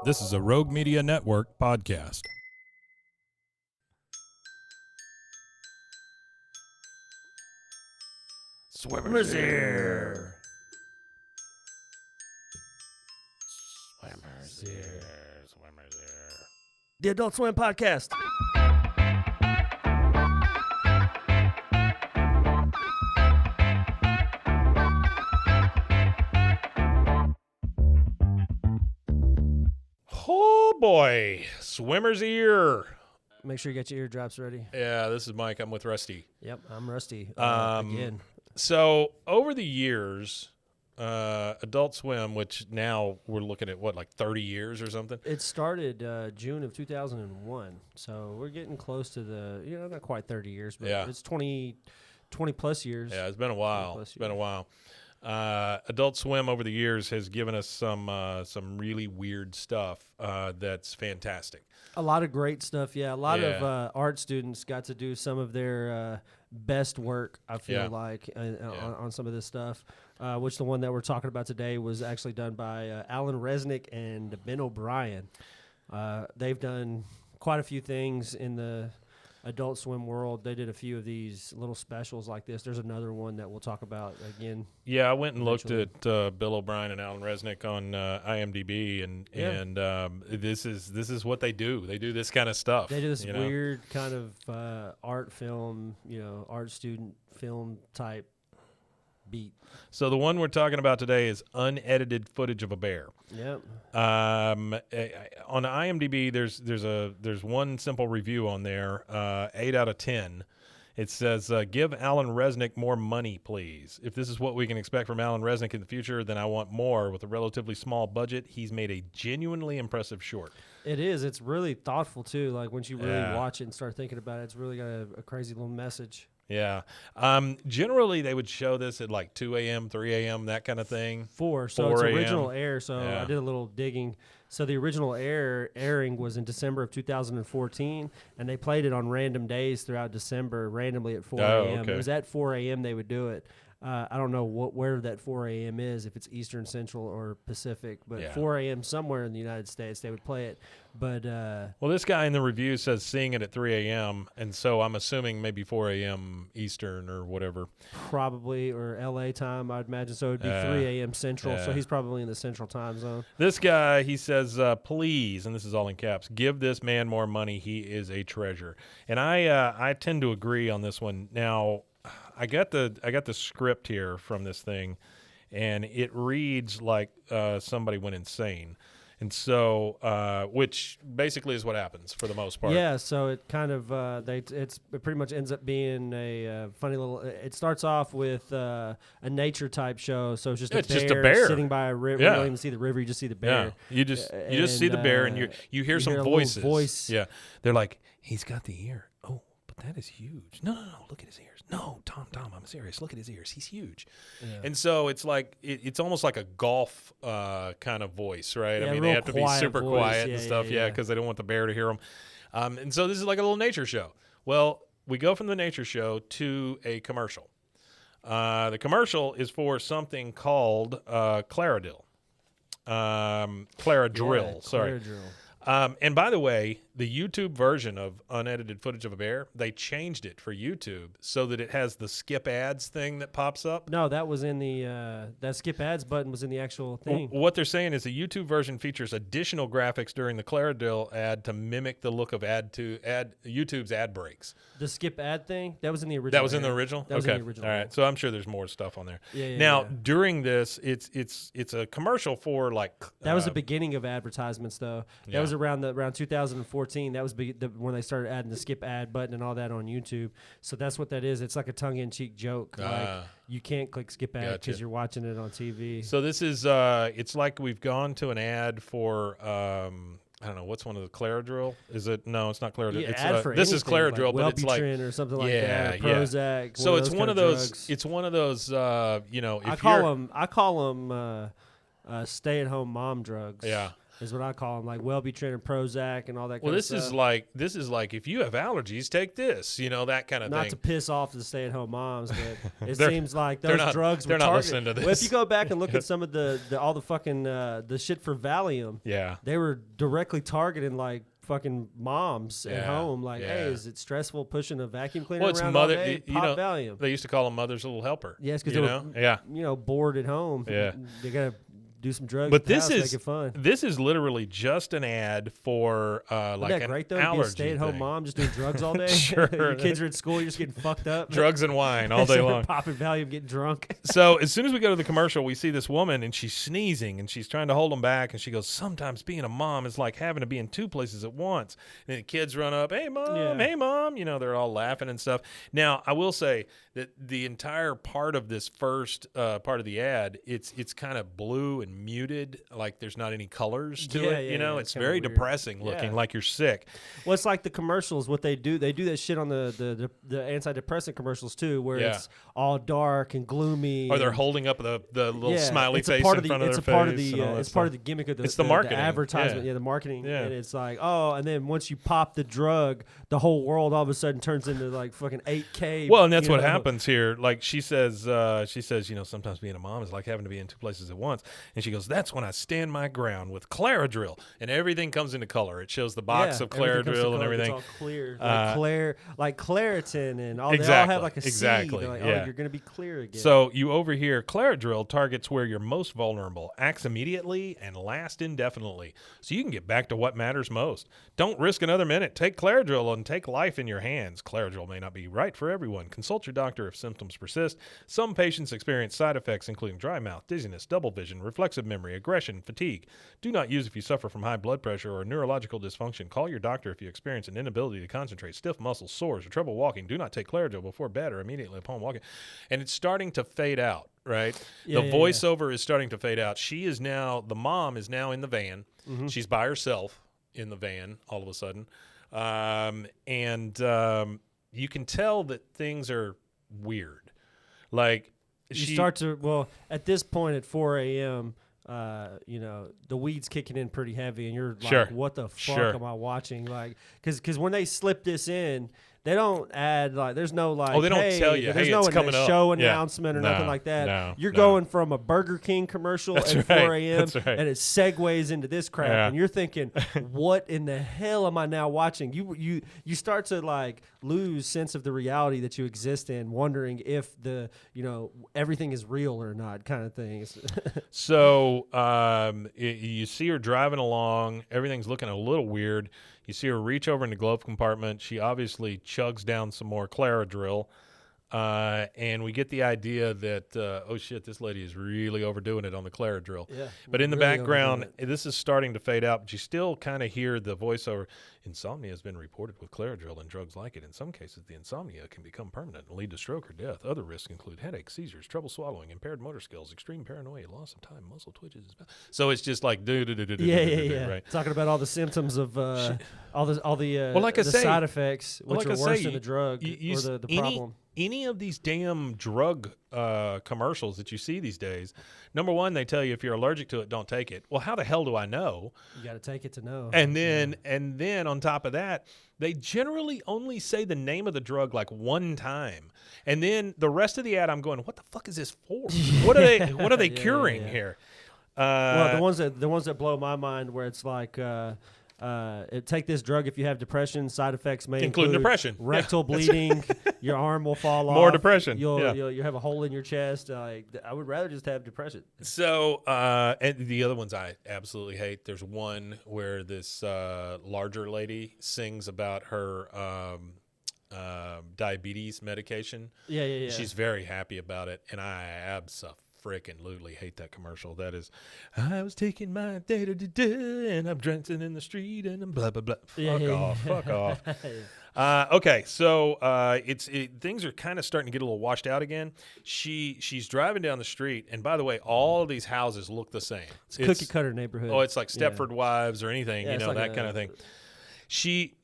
This is a Rogue Media Network podcast. Swimmer's ear. Swimmer's ear. Swimmer's ear. The Adult Swim Podcast. Oh boy, Swimmer's Ear. Make sure you get your eardrops ready. Yeah, this is Mike. I'm with Rusty. Yep, I'm Rusty again. So over the years, Adult Swim, which now we're looking at, what, like 30 years or something? It started June of 2001, so we're getting close to the, not quite 30 years, but it's 20 plus years. Yeah, it's been a while. It's been a while. Adult Swim over the years has given us some really weird stuff that's fantastic. A lot of great stuff, yeah. A lot of art students got to do some of their best work, I feel like, on some of this stuff, which the one that we're talking about today was actually done by Alan Resnick and Ben O'Brien. They've done quite a few things in the Adult Swim world. They did a few of these little specials like this. There's another one that we'll talk about again. Yeah, I went and looked at Bill O'Brien and Alan Resnick on IMDb, and this is what they do. They do this kind of stuff. They do this weird kind of art film, art student film type beat. So the one we're talking about today is unedited footage of a bear. Yep. On IMDb, there's one simple review on there, 8 out of 10. It says, give Alan Resnick more money, please. If this is what we can expect from Alan Resnick in the future, then I want more. With a relatively small budget, he's made a genuinely impressive short. It is. It's really thoughtful, too. Like, once you really watch it and start thinking about it, it's really got a crazy little message. Yeah. Generally, they would show this at like 2 a.m., 3 a.m., that kind of thing. 4. So it's original air. So I did a little digging. So the original airing was in December of 2014, and they played it on random days throughout December, randomly at 4 a.m. Okay. It was at 4 a.m. they would do it. I don't know where that 4 a.m. is, if it's Eastern, Central, or Pacific, but 4 a.m. somewhere in the United States they would play it. But well, this guy in the review says seeing it at 3 a.m., and so I'm assuming maybe 4 a.m. Eastern or whatever. Probably, or L.A. time, I'd imagine. So it would be 3 a.m. Central, so he's probably in the Central time zone. This guy, he says, please, and this is all in caps, give this man more money. He is a treasure. And I tend to agree on this one. Now, I got the script here from this thing, and it reads like somebody went insane. And so, which basically is what happens for the most part. Yeah, so it kind of it pretty much ends up being a funny little. It starts off with a nature type show, so it's just a bear sitting by a river. You don't even see the river; you just see the bear. Yeah. You just see the bear, and you hear some voices. Voice. Yeah, they're like, he's got the ear. Oh, but that is huge. No, look at his ears. No, Tom, I'm serious. Look at his ears. He's huge. Yeah. And so it's like it's almost like a golf kind of voice, right? Yeah, I mean, they have to be super voice. quiet and stuff, because they don't want the bear to hear them. And so this is like a little nature show. Well, we go from the nature show to a commercial. The commercial is for something called Claridril. Claridril, sorry. And by the way, the YouTube version of unedited footage of a bear, they changed it for YouTube so that it has the skip ads thing that pops up. No, that was in the that skip ads button was in the actual thing. What they're saying is the YouTube version features additional graphics during the Claridril ad to mimic the look of YouTube's ad breaks. The skip ad thing, that was in the original. That was in the original? That was in the original. All right. So I'm sure there's more stuff on there. Now, during this, it's a commercial for like that was the beginning of advertisements though. That was around 2014. That was when they started adding the skip ad button and all that on YouTube. So that's what that is. It's like a tongue-in-cheek joke. Like you can't click skip ad because you're watching it on TV. So this is it's like we've gone to an ad for I don't know, what's one of the Claridril? Is it? No, it's not Claridril. Yeah, it's ad for this is Claridril, like but it's like or something like that. Prozac. So it's one of those. Drugs. It's one of those. I call them stay-at-home mom drugs. Yeah. Is what I call them, like Wellbutrin and Prozac and all that kind of stuff. This is like if you have allergies, take this, that kind of thing. Not to piss off the stay-at-home moms, but it seems like those drugs they're were not targeted. listening to this. Well, if you go back and look at some of all the fucking the shit for Valium, they were directly targeting like fucking moms at home. Like, hey, is it stressful pushing a vacuum cleaner around all day? Pop Valium. They used to call them mother's little helper. Yes, because they were bored at home. Yeah, they gotta do some drugs. But make it fun. This is literally just an ad for like an great, though? allergy. Be a stay-at-home mom just doing drugs all day. Sure. Your kids are at school. You're just getting fucked up. Drugs and wine all day long. Popping Valium, getting drunk. So as soon as we go to the commercial, we see this woman and she's sneezing and she's trying to hold them back. And she goes, "Sometimes being a mom is like having to be in two places at once." And the kids run up, "Hey mom, hey mom!" They're all laughing and stuff. Now I will say that the entire part of this first part of the ad, it's kind of blue and muted. Like there's not any colors to it, it's very depressing looking, like you're sick. Well, it's like the commercials. What they do that shit on the antidepressant commercials too, where it's all dark and gloomy. Or they're holding up the little smiley face in front of their face. It's part of the gimmick of the marketing, the advertisement, the marketing. And it's like, and then once you pop the drug, the whole world all of a sudden turns into like fucking 8K. Well, and that's what happens here. Like she says, sometimes being a mom is like having to be in two places at once. And she goes, "That's when I stand my ground with Claridril," and everything comes into color. It shows the box of Claridril and everything. It's all clear, like Claritin and all. They all have like a seed. They're like, you're going to be clear again. So you overhear Claridril targets where you're most vulnerable, acts immediately, and lasts indefinitely, so you can get back to what matters most. Don't risk another minute. Take Claridril and take life in your hands. Claridril may not be right for everyone. Consult your doctor if symptoms persist. Some patients experience side effects including dry mouth, dizziness, double vision, reflexive memory, aggression, fatigue. Do not use if you suffer from high blood pressure or neurological dysfunction. Call your doctor if you experience an inability to concentrate, stiff muscles, sores, or trouble walking. Do not take Claridril before bed or immediately upon walking. And it's starting to fade out, right? The voiceover is starting to fade out. The mom is now in the van. Mm-hmm. She's by herself in the van all of a sudden. You can tell that things are weird. Like, at this point at 4 a.m., the weed's kicking in pretty heavy, and you're like, what the fuck am I watching? Like, because when they slip this in, they don't add, like, there's no, like, they don't tell you, there's no show announcement or nothing like that. You're going from a Burger King commercial at 4 a.m. And it segues into this crap, and you're thinking, what in the hell am I now watching? You start to, like, lose sense of the reality that you exist in, wondering if everything is real or not, kind of thing. So you see her driving along. Everything's looking a little weird. You see her reach over in the glove compartment. She obviously chugs down some more Claridril. And we get the idea that, this lady is really overdoing it on the Claridril. Yeah, but in the background, this is starting to fade out, but you still kind of hear the voiceover. Insomnia has been reported with Claridril and drugs like it. In some cases, the insomnia can become permanent and lead to stroke or death. Other risks include headaches, seizures, trouble swallowing, impaired motor skills, extreme paranoia, loss of time, muscle twitches. So it's just like right? Talking about all the symptoms of all the side effects, which are worse than the drug or the problem. Any of these damn drug commercials that you see these days, number one, they tell you if you're allergic to it, don't take it. Well, how the hell do I know? You got to take it to know. And then on top of that, they generally only say the name of the drug like one time, and then the rest of the ad, I'm going, what the fuck is this for? What are they curing here? Well, the ones that blow my mind, where it's like. Take this drug if you have depression. Side effects may include depression, rectal bleeding. Your arm will fall off. More depression. You'll have a hole in your chest. I would rather just have depression. So, and the other ones I absolutely hate. There's one where this larger lady sings about her diabetes medication. Yeah. She's very happy about it, and I freaking hate that commercial. That is, I was taking my and I'm dancing in the street and I'm blah blah blah. Fuck off. Okay, so things are kind of starting to get a little washed out again. She's driving down the street, and by the way, all of these houses look the same. It's cookie cutter neighborhood. Oh, it's like Stepford Wives or anything, like that kind of thing. She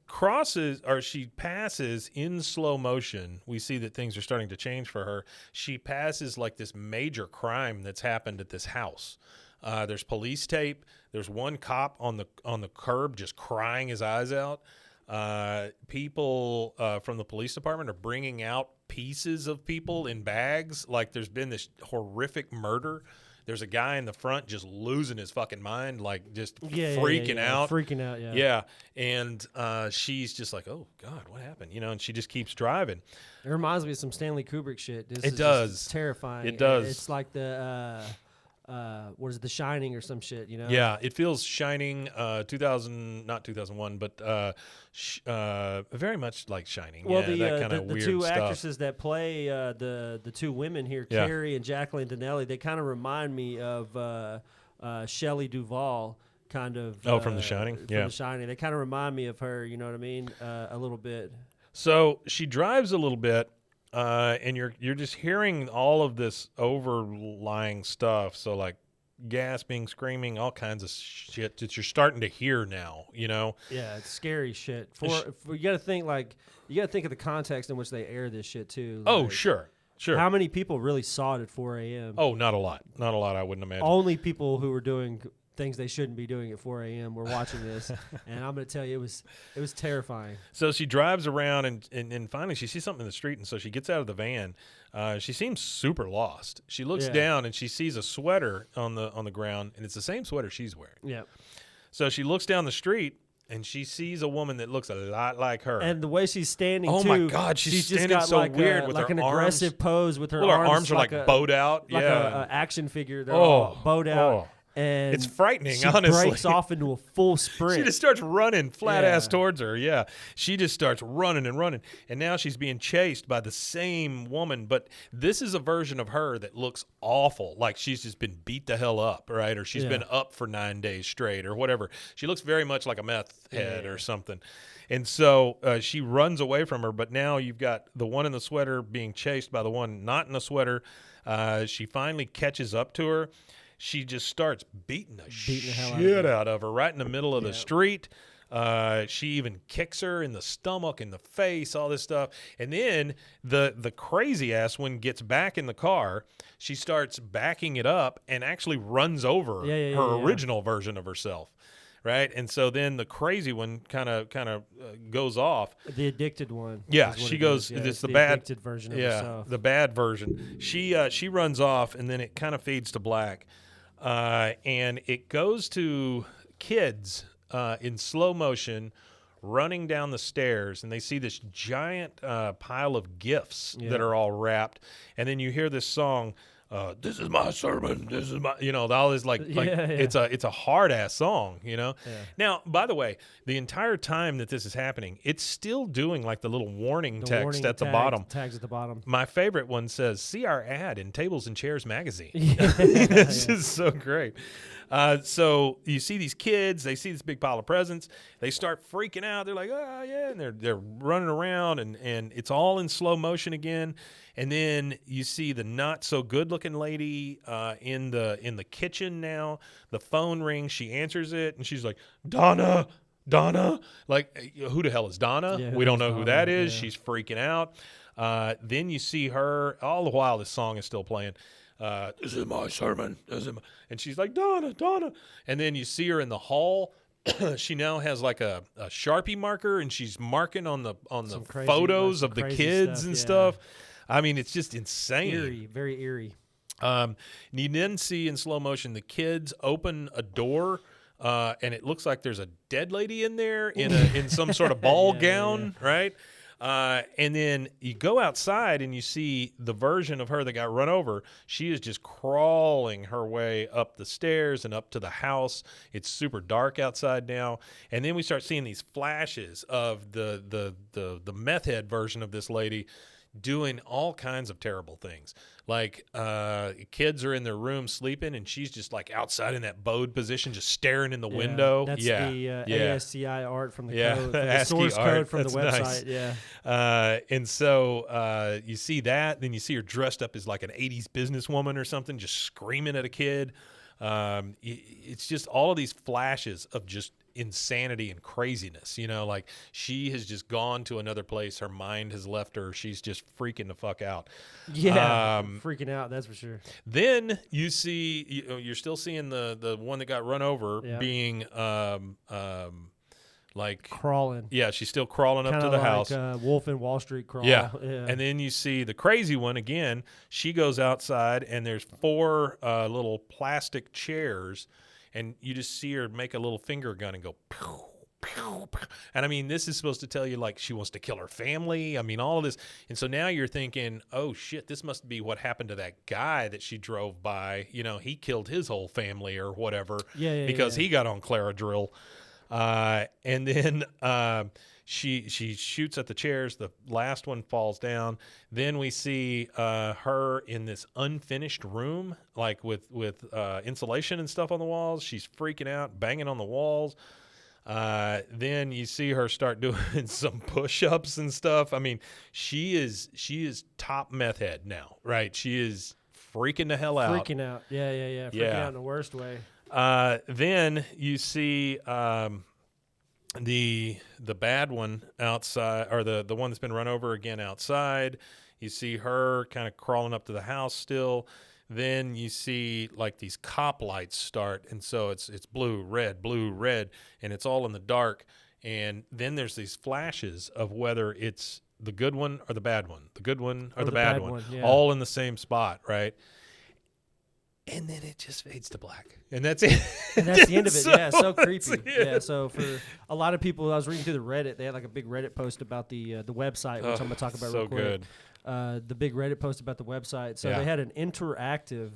crosses, or she passes in slow motion. We see that things are starting to change for her. She passes like this major crime that's happened at this house. There's police tape. There's one cop on the curb just crying his eyes out. People from the police department are bringing out pieces of people in bags. Like there's been this horrific murder. There's a guy in the front just losing his fucking mind, like just freaking out. Freaking out, yeah. Yeah. And she's just like, oh, God, what happened? And she just keeps driving. It reminds me of some Stanley Kubrick shit. It does. It's terrifying. It does. It's like the, what is it, The Shining or some shit, Yeah, it feels Shining, not 2001, but very much like Shining. Well, that kind of the weird two stuff. actresses that play the two women here, Kerry and Jacqueline Donelli, they kind of remind me of Shelley Duvall, kind of. From The Shining? From The Shining. They kind of remind me of her, you know what I mean? A little bit. So she drives a little bit. And you're just hearing all of this overlying stuff. So like gasping, screaming, all kinds of shit that you're starting to hear now. Yeah, it's scary shit. You got to think of the context in which they air this shit too. Oh, sure. How many people really saw it at 4 a.m.? Oh, not a lot. Not a lot. I wouldn't imagine. Only people who were doing things they shouldn't be doing at 4 a.m. were watching this, and I'm going to tell you, it was terrifying. So she drives around, and finally she sees something in the street, and so she gets out of the van. She seems super lost. She looks down, and she sees a sweater on the ground, and it's the same sweater she's wearing. Yeah. So she looks down the street, and she sees a woman that looks a lot like her. And the way she's standing, oh my God, she's standing just got so like weird with like her an arms. aggressive pose with her arms. Her arms are like bowed out. Like yeah. a action figure. They're all bowed out. Oh. And it's frightening, she honestly. breaks off into a full sprint. She just starts running flat ass towards her. Yeah. She just starts running and running. And now she's being chased by the same woman. But this is a version of her that looks awful. Like she's just been beat the hell up, right? Or she's been up for 9 days straight or whatever. She looks very much like a meth head or something. And so she runs away from her. But now you've got the one in the sweater being chased by the one not in the sweater. She finally catches up to her. She just starts beating the shit out of her right in the middle of the street. She even kicks her in the stomach, in the face, all this stuff. And then the crazy ass one gets back in the car. She starts backing it up and actually runs over her original version of herself. Right. And so then the crazy one kind of goes off. The addicted one. Yeah. She goes, it's the bad addicted version of herself. The bad version. She runs off, and then it kind of fades to black. And it goes to kids in slow motion running down the stairs, and they see this giant pile of gifts that are all wrapped. And then you hear this song, this is my sermon. This is my, all this it's a hard ass song, Yeah. Now, by the way, the entire time that this is happening, it's still doing like the little warning text at the bottom. Tags at the bottom. My favorite one says, "See our ad in Tables and Chairs magazine." It's just so great. So you see these kids, they see this big pile of presents, they start freaking out. They're like, "Oh yeah," and they're running around, and it's all in slow motion again. And then you see the not so good looking lady in the kitchen now. The phone rings, she answers it, and she's like, Donna. Like, who the hell is Donna? Yeah, we don't know who that is. Yeah. She's freaking out. Then you see her, all the while this song is still playing. This is my sermon. And she's like, Donna. And then you see her in the hall. She now has like a Sharpie marker, and she's marking on the photos of the kids and stuff. I mean, it's just insane. Eerie, very eerie. You then see in slow motion the kids open a door, and it looks like there's a dead lady in there in some sort of ball gown, right? And then you go outside and you see the version of her that got run over. She is just crawling her way up the stairs and up to the house. It's super dark outside now. And then we start seeing these flashes of the meth head version of this lady doing all kinds of terrible things. Like kids are in their room sleeping, and she's just like outside in that bowed position, just staring in the window. That's the ASCI art from the code, from the source code from the website. Nice. Yeah. And so you see that, then you see her dressed up as like an 80s businesswoman or something, just screaming at a kid. It's just all of these flashes of just insanity and craziness. You know, like she has just gone to another place. Her mind has left her. She's just freaking the fuck out. Yeah, freaking out. That's for sure. Then you see, you're still seeing the one that got run over being like crawling. Yeah, she's still crawling up Kinda to the like, house. Wolf in Wall Street crawl. Yeah. And then you see the crazy one again. She goes outside, and there's 4 little plastic chairs, and you just see her make a little finger gun and go pew, pew, pew. And I mean, this is supposed to tell you like she wants to kill her family. I mean, all of this. And so now you're thinking, oh shit, this must be what happened to that guy that she drove by. You know, he killed his whole family or whatever. Because he got on Claridril. And then she shoots at the chairs. The last one falls down. Then we see her in this unfinished room, like with insulation and stuff on the walls. She's freaking out, banging on the walls. Then you see her start doing some push-ups and stuff. I mean, she is top meth head now, right? She is freaking the hell out. Freaking out. Yeah. Freaking out in the worst way. Then you see the bad one outside, or the one that's been run over again outside. You see her kind of crawling up to the house still. Then you see like these cop lights start, and so it's blue, red, and it's all in the dark. And then there's these flashes of whether it's the good one or the bad one, the good one or the bad one, all in the same spot, right? And then it just fades to black. And that's it. And that's the end of it. So creepy. Yeah, so for a lot of people, I was reading through the Reddit. They had like a big Reddit post about the website, which I'm going to talk about real quick. Good. The big Reddit post about the website. So they had an interactive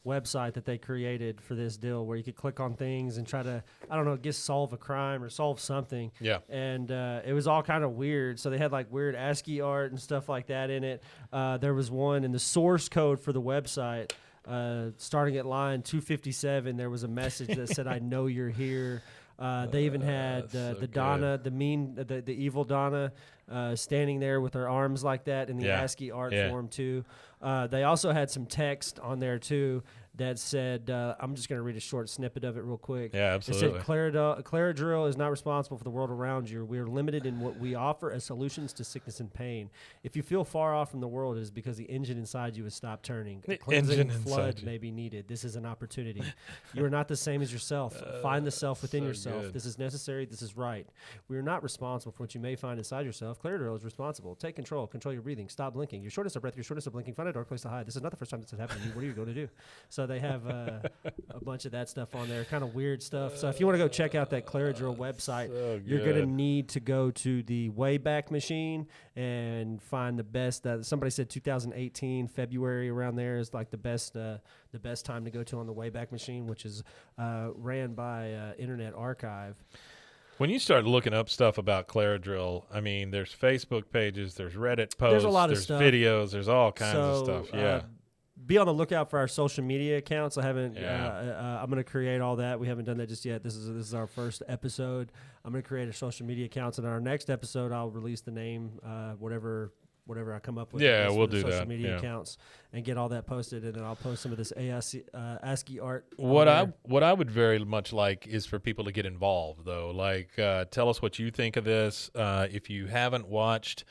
website that they created for this deal where you could click on things and try to, I don't know, guess solve a crime or solve something. Yeah. And it was all kind of weird. So they had like weird ASCII art and stuff like that in it. There was one in the source code for the website. Starting at line 257, there was a message that said, "I know you're here." They even had the Donna, the evil Donna, standing there with her arms like that in the ASCII art form too. They also had some text on there too that said, I'm just going to read a short snippet of it real quick. Yeah, absolutely. It said, Claridril is not responsible for the world around you. We are limited in what we offer as solutions to sickness and pain. If you feel far off from the world, it is because the engine inside you has stopped turning. A cleansing flood may be needed. This is an opportunity. You are not the same as yourself. Find the self within yourself. Good. This is necessary. This is right. We are not responsible for what you may find inside yourself. Claridril is responsible. Take control. Control your breathing. Stop blinking. Your shortness of breath, your shortness of blinking. Find a dark place to hide. This is not the first time this has happened to you. What are you going to do? So they have a bunch of that stuff on there, kind of weird stuff. So if you want to go check out that Claridril website, you're going to need to go to the Wayback Machine and find the best. Somebody said 2018 February around there is like the best time to go to on the Wayback Machine, which is ran by Internet Archive. When you start looking up stuff about Claridril, I mean, there's Facebook pages, there's Reddit posts, there's a lot of stuff. Videos, there's all kinds of stuff. Yeah. Be on the lookout for our social media accounts. I haven't. I'm going to create all that. We haven't done that just yet. This is our first episode. I'm going to create a social media accounts, and in our next episode, I'll release the name, whatever I come up with. Yeah, we'll do social that. Media accounts and get all that posted, and then I'll post some of this ASCII art. What I would very much like is for people to get involved, though. Like, tell us what you think of this. If you haven't watched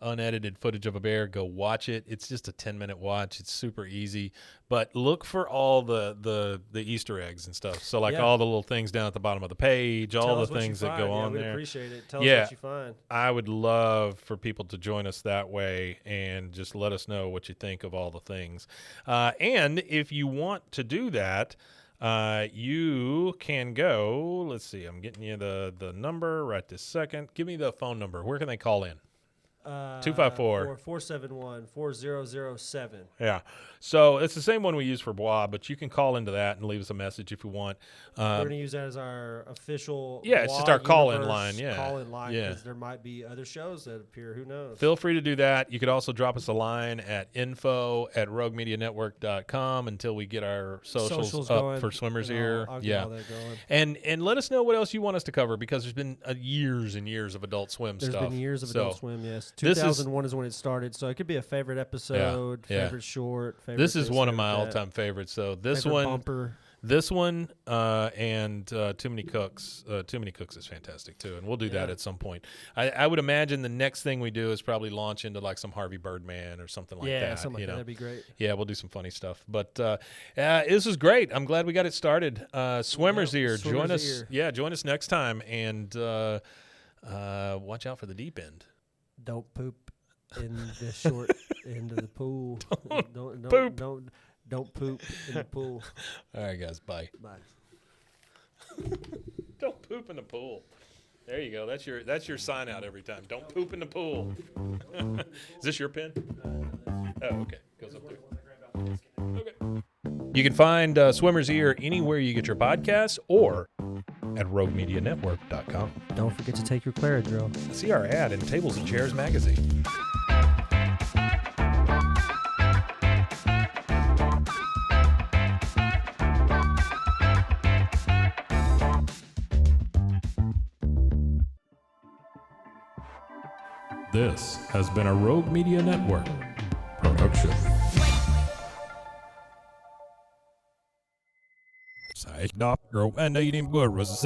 unedited footage of a bear, go watch it. It's just a 10-minute watch. It's super easy, but look for all the Easter eggs and stuff. So like all the little things down at the bottom of the page, all the things that go on there. We'd appreciate it. Tell us what you find. I would love for people to join us that way and just let us know what you think of all the things. And if you want to do that, you can go, let's see, I'm getting you the number right this second. Give me the phone number. Where can they call in? 254-471-4007. Yeah. So it's the same one we use for Bois, but you can call into that and leave us a message if you want. We're going to use that as our official it's just our call-in line. Yeah. Call-in line, because there might be other shows that appear. Who knows? Feel free to do that. You could also drop us a line at info@roguemedianetwork.com until we get our socials up going, for Swimmers here. I'll get all that going. And let us know what else you want us to cover, because there's been years and years of Adult Swim stuff. There's been years of Adult Swim, yes. 2001 is when it started, so it could be a favorite episode, favorite short. This is one of my all-time favorites. So this favorite one, bumper. This one and Too Many Cooks. Too Many Cooks is fantastic too, and we'll do that at some point. I would imagine the next thing we do is probably launch into like some Harvey Birdman or something like that. Yeah, something like that. That'd be great. Yeah, we'll do some funny stuff. But this was great. I'm glad we got it started. Swimmer's Ear. Join us. Yeah, join us next time, and watch out for the deep end. Don't poop in the short end of the pool. Don't poop. Don't poop in the pool. All right, guys. Bye. Bye. Don't poop in the pool. There you go. That's your sign out every time. Don't poop in the pool. Is this your pen? Oh, okay. Goes up there. Okay. You can find Swimmer's Ear anywhere you get your podcasts or at roguemedianetwork.com. Don't forget to take your Claridril. See our ad in Tables and Chairs magazine. This has been a Rogue Media Network production. Say, Doctor, and eating good was